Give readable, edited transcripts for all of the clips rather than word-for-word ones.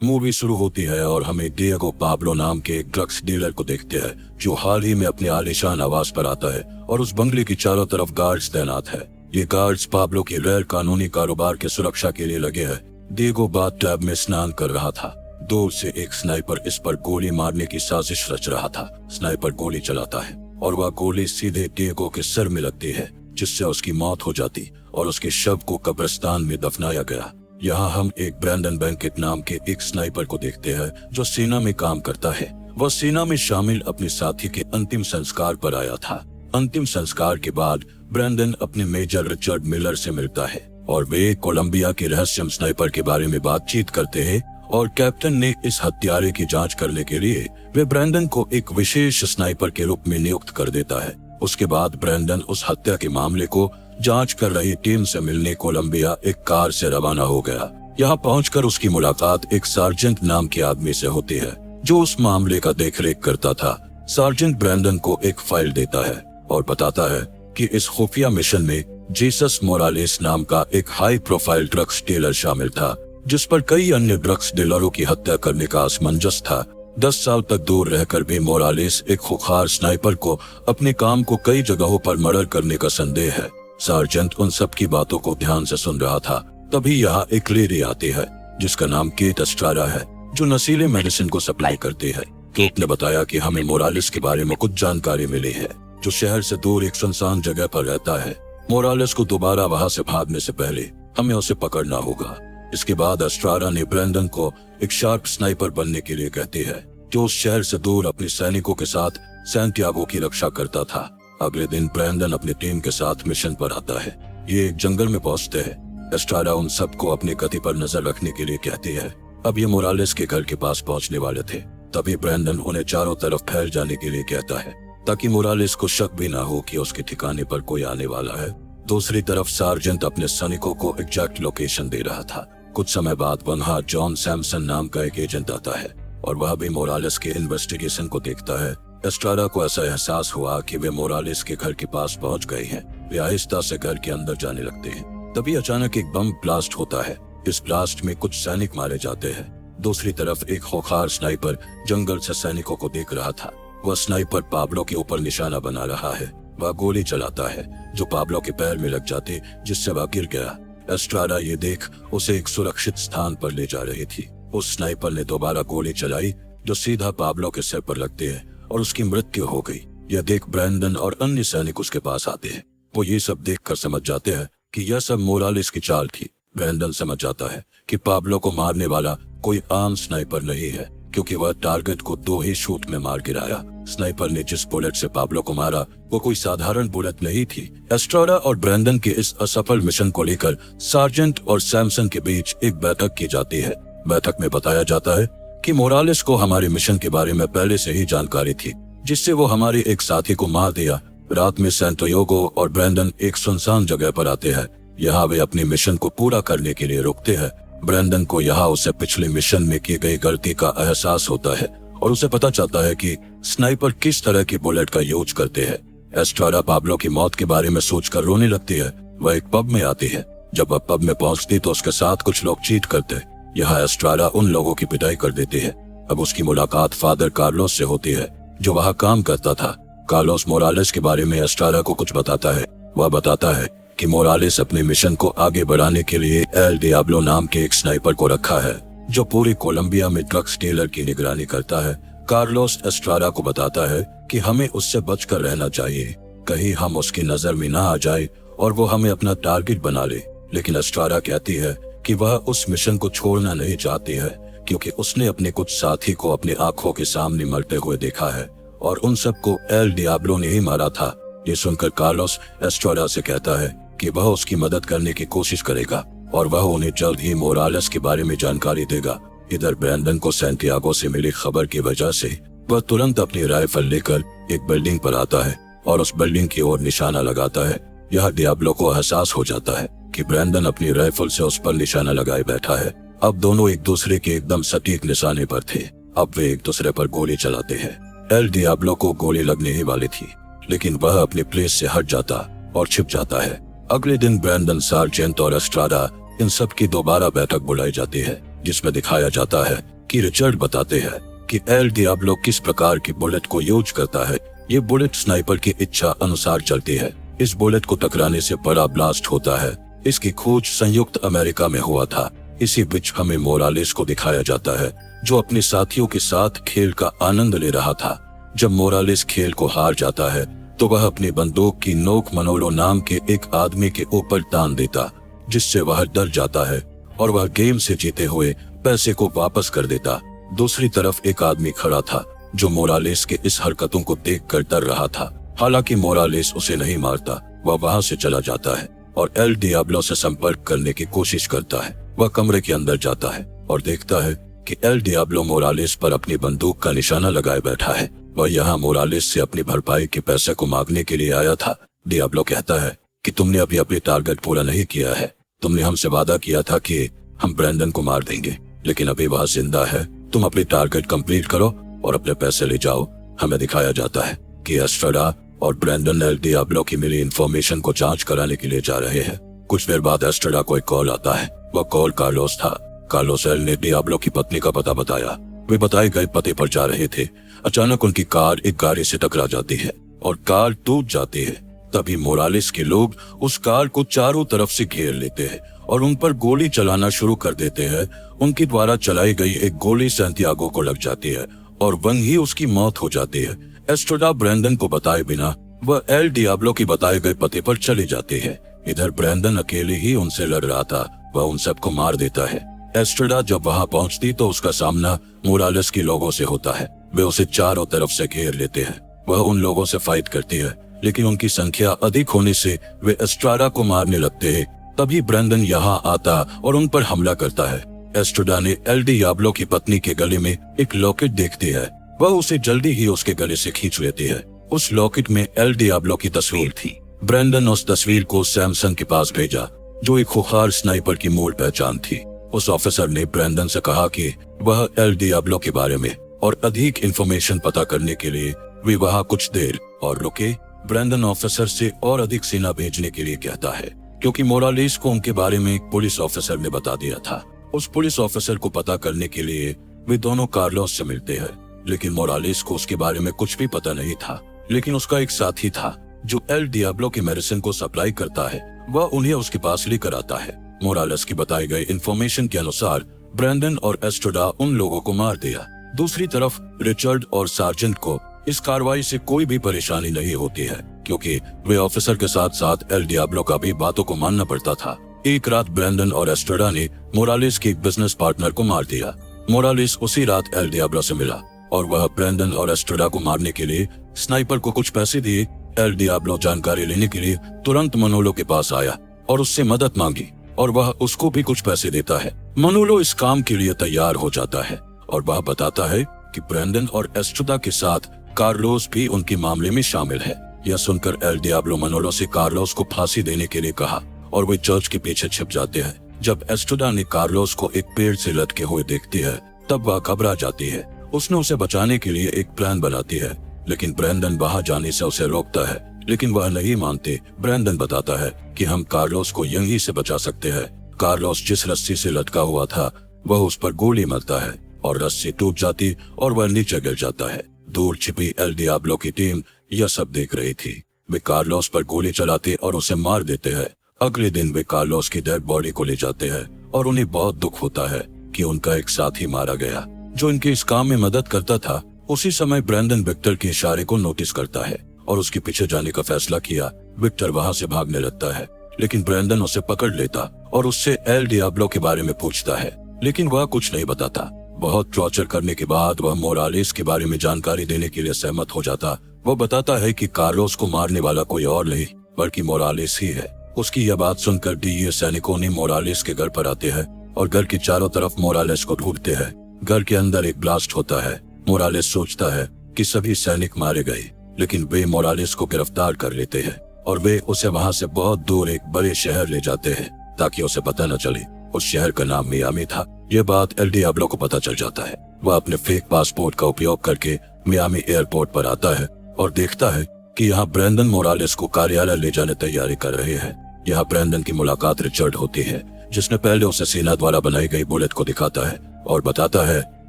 Movie शुरू होती है और हमें डिएगो पाब्लो नाम के एक ड्रग्स डीलर को देखते हैं जो हाल ही में अपने आलीशान आवास पर आता है और उस बंगले की चारों तरफ गार्ड्स तैनात है। ये गार्ड्स पाब्लो की गैर कानूनी कारोबार की सुरक्षा के लिए लगे हैं। डिएगो बाथटब में स्नान कर रहा था। दूर से एक स्नाइपर इस पर गोली मारने की साजिश रच रहा था। स्नाइपर गोली चलाता है और वह गोली सीधे डिएगो के सर में लगती है, जिससे उसकी मौत हो जाती और उसके शव को कब्रिस्तान में दफनाया गया। यहाँ हम एक ब्रैंडन बैंकेट नाम के एक स्नाइपर को देखते हैं जो सेना में काम करता है। वह सेना में शामिल अपने साथी के अंतिम संस्कार पर आया था। अंतिम संस्कार के बाद ब्रैंडन अपने मेजर रिचर्ड मिलर से मिलता है और वे कोलंबिया के रहस्यमय स्नाइपर के बारे में बातचीत करते हैं और कैप्टन ने इस हत्यारे की जांच करने के लिए वे ब्रैंडन को एक विशेष स्नाइपर के रूप में नियुक्त कर देता है। उसके बाद ब्रैंडन उस हत्या के मामले को जांच कर रही टीम से मिलने कोलंबिया एक कार से रवाना हो गया। यहाँ पहुंचकर उसकी मुलाकात एक सार्जेंट नाम के आदमी से होती है जो उस मामले का देखरेख करता था। सार्जेंट ब्रैंडन को एक फाइल देता है और बताता है कि इस खुफिया मिशन में जीसस मोरालेस नाम का एक हाई प्रोफाइल ड्रग्स डीलर शामिल था, जिस पर कई अन्य ड्रग्स डीलरों की हत्या करने का असमंजस था। 10 साल तक दूर रहकर भी मोरालेस एक खुखार स्नाइपर को अपने काम को कई जगहों पर मर्डर करने का संदेह है। सार्जेंट उन सब की बातों को ध्यान से सुन रहा था। तभी यहाँ एक लेडी आती है जिसका नाम केट एस्ट्राडा है, जो नशीले मेडिसिन को सप्लाई करती है। केट ने बताया कि हमें मोरालेस के बारे में कुछ जानकारी मिली है, जो शहर से दूर एक सुनसान जगह पर रहता है। मोरालेस को दोबारा वहाँ से भागने से पहले हमें उसे पकड़ना होगा। इसके बाद एस्ट्राडा ने ब्रैंडन को एक शार्प स्नाइपर बनने के लिए कहती है, जो उस शहर से दूर अपने सैनिकों के साथ सैंटियागो की रक्षा करता था। अगले दिन ब्रैंडन अपनी टीम के साथ मिशन पर आता है। ये एक जंगल में पहुंचते हैं। एस्ट्राडा उन सबको अपने गति पर नजर रखने के लिए कहती है। अब ये मोरालेस के घर के पास पहुंचने वाले थे। तभी ब्रैंडन उन्हें चारों तरफ फैल जाने के लिए कहता है ताकि मोरालेस को शक भी ना हो कि उसके ठिकाने पर कोई आने वाला है। दूसरी तरफ सार्जेंट अपने सैनिकों को एग्जैक्ट लोकेशन दे रहा था। कुछ समय बाद वहाँ जॉन सैमसन नाम का एक एजेंट आता है और वह भी मोरालेस के इन्वेस्टिगेशन को देखता है। एस्ट्राडा को ऐसा एहसास हुआ कि वे मोरालेस के घर के पास पहुंच गए हैं। वे आहिस्ता से घर के अंदर जाने लगते हैं। तभी अचानक एक बम ब्लास्ट होता है। इस ब्लास्ट में कुछ सैनिक मारे जाते हैं। दूसरी तरफ एक खुखार स्नाइपर जंगल से सैनिकों को देख रहा था। वह स्नाइपर पाब्लो के ऊपर निशाना बना रहा है। वह गोली चलाता है जो पाब्लो के पैर में लग जाती, जिससे वह गिर गया। एस्ट्राडा ये देख उसे एक सुरक्षित स्थान पर ले जा रही थी। उस स्नाइपर ने दोबारा गोली चलाई जो सीधा पाब्लो के सिर पर लगती है और उसकी मृत्यु हो गई। यह देख ब्रैंडन और अन्य सैनिक उसके पास आते हैं। वो ये सब देखकर समझ जाते हैं कि यह सब मोरालेस की चाल थी। ब्रैंडन समझ जाता है कि पाब्लो को मारने वाला कोई आम स्नाइपर नहीं है, क्योंकि वह टारगेट को 2 ही शूट में मार गिराया। स्नाइपर ने जिस बुलेट से पाब्लो को मारा वो कोई साधारण बुलेट नहीं थी। एस्ट्राडा और ब्रैंडन के इस असफल मिशन को लेकर सार्जेंट और सैमसन के बीच एक बैठक की जाती है। बैठक में बताया जाता है कि मोरालेस को हमारे मिशन के बारे में पहले से ही जानकारी थी, जिससे वो हमारे एक साथी को मार दिया। रात में सैंटियागो और ब्रैंडन एक सुनसान जगह पर आते हैं। यहाँ वे अपने मिशन को पूरा करने के लिए रुकते हैं। ब्रैंडन को यहाँ उसे पिछले मिशन में की गई गलती का एहसास होता है और उसे पता चलता है कि स्नाइपर किस तरह की बुलेट का यूज करते हैं। एस्ट्राडा पाब्लो की मौत के बारे में सोचकर रोने लगती है। वह एक पब में आती है। जब वह पब में पहुंचती तो उसके साथ कुछ लोग चीट करते। यहाँ एस्ट्राडा उन लोगों की पिटाई कर देती है। अब उसकी मुलाकात फादर कार्लोस से होती है, जो वहाँ काम करता था। कार्लोस मोरालेस के बारे में एस्ट्राडा को कुछ बताता है। वह बताता है कि मोरालेस अपने मिशन को आगे बढ़ाने के लिए एल डियाब्लो नाम के एक स्नाइपर को रखा है, जो पूरी कोलंबिया में ड्रग्स डीलर की निगरानी करता है। कार्लोस एस्ट्राडा को बताता है कि हमें उससे बचकर रहना चाहिए, कहीं हम उसकी नजर में ना आ जाए और वो हमें अपना टारगेट बना ले। लेकिन एस्ट्राडा कहती है कि वह उस मिशन को छोड़ना नहीं चाहती है, क्योंकि उसने अपने कुछ साथी को अपने आंखों के सामने मरते हुए देखा है और उन सबको एल डियाब्लो ने ही मारा था। ये सुनकर कार्लोस एस्ट्राडा से कहता है कि वह उसकी मदद करने की कोशिश करेगा और वह उन्हें जल्द ही मोरालेस के बारे में जानकारी देगा। इधर ब्रैंडन को सैंटियागो से मिली खबर की वजह से वह तुरंत अपनी राइफल लेकर एक बिल्डिंग पर आता है और उस बिल्डिंग की ओर निशाना लगाता है। यह डियाब्लो को एहसास हो जाता है कि ब्रैंडन अपनी राइफल से उस पर निशाना लगाए बैठा है। अब दोनों एक दूसरे के एकदम सटीक निशाने पर थे। अब वे एक दूसरे पर गोली चलाते हैं। एल डियाब्लो को गोली लगने ही वाली थी, लेकिन वह अपने प्लेस से हट जाता और छिप जाता है। अगले दिन ब्रैंडन, सार्जेंट और एस्ट्राडा इन सब की दोबारा बैठक बुलाई जाती है, जिसमें दिखाया जाता है कि रिचर्ड बताते हैं कि एल डियाब्लो किस प्रकार की बुलेट को यूज करता है। ये बुलेट स्नाइपर की इच्छा अनुसार चलती है। इस बुलेट को टकराने से बड़ा ब्लास्ट होता है। इसकी खोज संयुक्त अमेरिका में हुआ था। इसी बीच हमें मोरालेस को दिखाया जाता है, जो अपने साथियों के साथ खेल का आनंद ले रहा था। जब मोरालेस खेल को हार जाता है तो वह अपनी बंदूक की नोक मनोलो नाम के एक आदमी के ऊपर तान देता, जिससे वह डर जाता है और वह गेम से जीते हुए पैसे को वापस कर देता। दूसरी तरफ एक आदमी खड़ा था जो मोरालेस के इस हरकतों को देखकर डर रहा था। हालांकि मोरालेस उसे नहीं मारता, वह वहां से चला जाता है और एल डियाब्लो से संपर्क करने की कोशिश करता है। वह कमरे के अंदर जाता है और देखता है कि एल डियाब्लो मोरालेस पर अपनी बंदूक का निशाना लगाए बैठा है। वह यहाँ मोरालेस से अपनी भरपाई के पैसे को मांगने के लिए आया था। डियाब्लो कहता है कि तुमने अभी अपनी टारगेट पूरा नहीं किया है। तुमने हमसे वादा किया था कि हम ब्रैंडन को मार देंगे, लेकिन अभी वह जिंदा है। तुम अपनी टारगेट कंप्लीट करो और अपने पैसे ले जाओ। हमें दिखाया जाता है कि एस्ट्राडा और ब्रैंडन एल डियाब्लो की मिली इंफॉर्मेशन को जांच कराने के लिए जा रहे हैं। कुछ देर बाद एस्ट्राडा को एक कॉल आता है। वह कॉल कार्लोस था। कार्लोस एल ने डियाब्लो की पत्नी का पता बताया। वे बताए गए पते पर जा रहे थे। अचानक उनकी कार एक गाड़ी से टकरा जाती है और कार टूट जाती है। तभी मोरालेस के लोग उस कार को चारों तरफ से घेर लेते हैं और उन पर गोली चलाना शुरू कर देते हैं। उनके द्वारा चलाई गई एक गोली सैंटियागो को लग जाती है और वहीं उसकी मौत हो जाती है। एस्ट्राडा ब्रैंडन को बताए बिना वह एल डियाब्लो की बताए गए पते पर चले जाते हैं। इधर ब्रैंडन अकेले ही उनसे लड़ रहा था। वह उन सबको मार देता है। एस्ट्राडा जब वहां पहुंचती तो उसका सामना मोरालेस के लोगों से होता है। वे उसे चारों तरफ से घेर लेते हैं। वह उन लोगों से फाइट करती है, लेकिन उनकी संख्या अधिक होने से वे एस्ट्राडा को मारने लगते हैं। तभी ब्रैंडन यहाँ आता और उन पर हमला करता है। एस्ट्राडा ने एल डियाब्लो की पत्नी के गले में एक लॉकेट देखती है। वह उसे जल्दी ही उसके गले से खींच लेती है। उस लॉकेट में एल डियाब्लो की तस्वीर थी। ब्रैंडन उस तस्वीर को सैमसन के पास भेजा, जो एक खूंखार स्नाइपर की मूल पहचान थी। उस ऑफिसर ने ब्रैंडन से कहा कि वह एल डियाब्लो के बारे में और अधिक इंफॉर्मेशन पता करने के लिए वे वहां कुछ देर और रुके। ब्रैंडन ऑफिसर से और अधिक सेना भेजने के लिए कहता है, क्योंकि मोरालेस को उनके बारे में एक पुलिस ऑफिसर ने बता दिया था। उस पुलिस ऑफिसर को पता करने के लिए वे दोनों कार्लोस से मिलते हैं, लेकिन मोरालेस को उसके बारे में कुछ भी पता नहीं था। लेकिन उसका एक साथी था जो एल डियाब्लो की मेडिसिन को सप्लाई करता है। वह उन्हें उसके पास लेकर आता है। मोरालेस की बताई गई इंफॉर्मेशन के अनुसार ब्रैंडन और एस्ट्राडा उन लोगों को मार दिया। दूसरी तरफ रिचर्ड और सार्जेंट को इस कार्रवाई से कोई भी परेशानी नहीं होती है, क्योंकि वे ऑफिसर के साथ साथ एल डियाब्लो का भी बातों को मानना पड़ता था। एक रात ब्रैंडन और एस्ट्राडा ने मोरालेस के एक बिजनेस पार्टनर को मार दिया। मोरालेस उसी रात एल डियाब्लो से मिला और वह ब्रैंडन और एस्ट्राडा को मारने के लिए स्नाइपर को कुछ पैसे दिए। एल डियाब्लो जानकारी लेने के लिए तुरंत मनोलो के पास आया और उससे मदद मांगी और वह उसको भी कुछ पैसे देता है। मनोलो इस काम के लिए तैयार हो जाता है और वह बताता है कि ब्रैंडन और एस्ट्राडा के साथ कार्लोस भी उनके मामले में शामिल है। यह सुनकर एल डियाब्लो मनोलो से कार्लोस को फांसी देने के लिए कहा और वे चर्च के पीछे छिप जाते हैं। जब एस्ट्राडा ने कार्लोस को एक पेड़ से लटके हुए देखती है, तब वह घबरा जाती है। उसने उसे बचाने के लिए एक प्लान बनाती है, लेकिन ब्रैंडन वहां जाने से उसे रोकता है, लेकिन वह नहीं मानते। ब्रैंडन बताता है कि हम कार्लोस को यहीं से बचा सकते हैं। कार्लोस जिस रस्सी से लटका हुआ था वह उस पर गोली मारता है और रस्सी टूट जाती और वह नीचे गिर जाता है। दूर छिपी एल डियाब्लो की टीम यह सब देख रही थी। वे कार्लोस पर गोली चलाते और उसे मार देते हैं। अगले दिन वे कार्लोस की डेड बॉडी को ले जाते हैं और उन्हें बहुत दुख होता है कि उनका एक साथी मारा गया जो इनके इस काम में मदद करता था। उसी समय ब्रैंडन विक्टर के इशारे को नोटिस करता है और उसके पीछे जाने का फैसला किया। विक्टर वहां से भागने लगता है, लेकिन ब्रैंडन उसे पकड़ लेता और उससे एल डियाब्लो के बारे में पूछता है, लेकिन वह कुछ नहीं बताता। बहुत टॉर्चर करने के बाद वह मोरालेस के बारे में जानकारी देने के लिए सहमत हो जाता। वह बताता है कि कार्लोस को मारने वाला कोई और नहीं बल्कि मोरालेस ही है। उसकी यह बात सुनकर डीए सैनिकों ने मोरालेस के घर पर आते हैं और घर के चारों तरफ मोरालेस को ढूंढते हैं। घर के अंदर एक ब्लास्ट होता है। मोरालेस सोचता है कि सभी सैनिक मारे गए, लेकिन वे मोरालेस को गिरफ्तार कर लेते हैं और वे उसे वहां से बहुत दूर एक बड़े शहर ले जाते हैं ताकि उसे पता न चले। उस शहर का नाम मियामी था। यह बात एल डियाब्लो को पता चल जाता है। वह अपने फेक पासपोर्ट का उपयोग करके मियामी एयरपोर्ट पर आता है और देखता है कि यहाँ ब्रैंडन मोरालेस को कार्यालय ले जाने तैयारी कर रहे हैं। यहाँ ब्रैंडन की मुलाकात रिचर्ड होती है, जिसने पहले उसे सेना द्वारा बनाई गई बुलेट को दिखाता है। और बताता है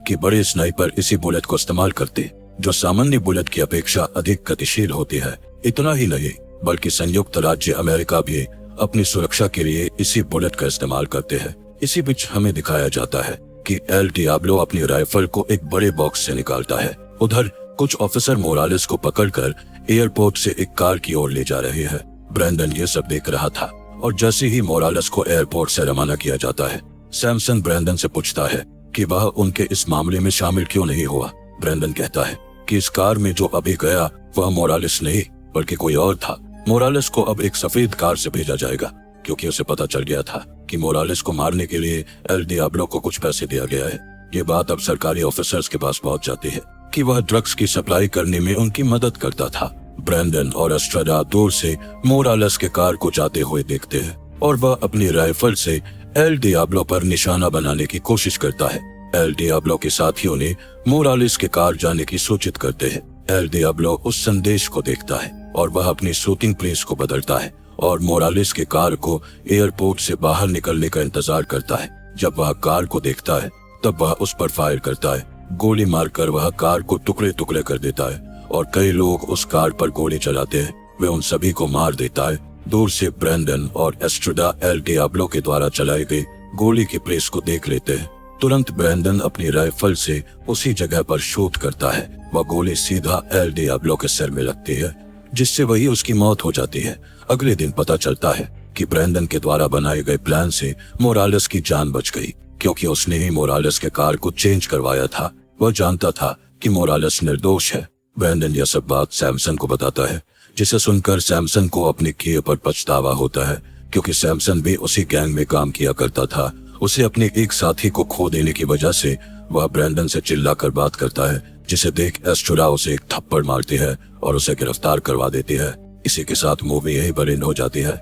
कि बड़े स्नाइपर इसी बुलेट को इस्तेमाल करते, जो सामान्य बुलेट की अपेक्षा अधिक गतिशील होती है। इतना ही नहीं, बल्कि संयुक्त राज्य अमेरिका भी अपनी सुरक्षा के लिए इसी बुलेट का इस्तेमाल करते हैं। इसी बीच हमें दिखाया जाता है कि एल डियाब्लो अपनी राइफल को एक बड़े बॉक्स से निकालता है। उधर कुछ ऑफिसर मोरालेस को पकड़कर एयरपोर्ट से एक कार की ओर ले जा रहे हैं। ब्रैंडन ये सब देख रहा था और जैसे ही मोरालेस को एयरपोर्ट से रवाना किया जाता है, सैमसन ब्रैंडन से पूछता है कि वह उनके इस मामले में शामिल क्यों नहीं हुआ। ब्रैंडन कहता है कि इस कार में जो अभी गया वह मोरालेस नहीं बल्कि कोई और था। मोरालेस को अब एक सफेद कार से भेजा जाएगा क्योंकि उसे पता चल गया था कि मोरालेस को मारने के लिए एल डियाब्लो को कुछ पैसे दिया गया है। ये बात अब सरकारी ऑफिसर्स के पास पहुंच जाती है कि वह ड्रग्स की सप्लाई करने में उनकी मदद करता था। ब्रैंडन और एस्ट्राडा दूर से मोरालेस के कार को जाते हुए देखते हैं और वह अपनी राइफल से एल डियाब्लो पर निशाना बनाने की कोशिश करता है। एल डियाब्लो के साथियों ने मोरालेस के कार जाने की सूचित करते हैं। एल डियाब्लो उस संदेश को देखता है और वह अपनी शूटिंग प्लेस को बदलता है और मोरालेस के कार को एयरपोर्ट से बाहर निकलने का इंतजार करता है। जब वह कार को देखता है तब वह उस पर फायर करता है। गोली मारकर वह कार को टुकड़े टुकड़े कर देता है और कई लोग उस कार पर गोली चलाते हैं। वे उन सभी को मार देता है। दूर से ब्रैंडन और एस्ट्राडा एल डियाब्लो के द्वारा चलाई गई गोली की प्लेस को देख लेते हैं। तुरंत ब्रैंडन अपनी राइफल से उसी जगह पर शूट करता है। वह गोली सीधा एल डियाब्लो के सिर में लगती है, जिससे वही उसकी मौत हो जाती है। अगले दिन पता चलता है कि ब्रैंडन के द्वारा बनाए गए प्लान से मोरालेस की जान बच गई, क्योंकि उसने ही मोरालेस के कार को चेंज करवाया था। वह जानता था कि मोरालेस निर्दोष है। ब्रैंडन यह सब बात सैमसन को बताता है, जिसे सुनकर सैमसन को अपने किए पर पछतावा होता है, क्योंकि सैमसन भी उसी गैंग में काम किया करता था। उसे अपने एक साथी को खो देने की वजह से वह ब्रैंडन से चिल्लाकर बात करता है, जिसे देख एस्ट्राडा उसे एक थप्पड़ मारती है और उसे गिरफ्तार करवा देती है। इसी के साथ मूवी यहीं पर एंड हो जाती है।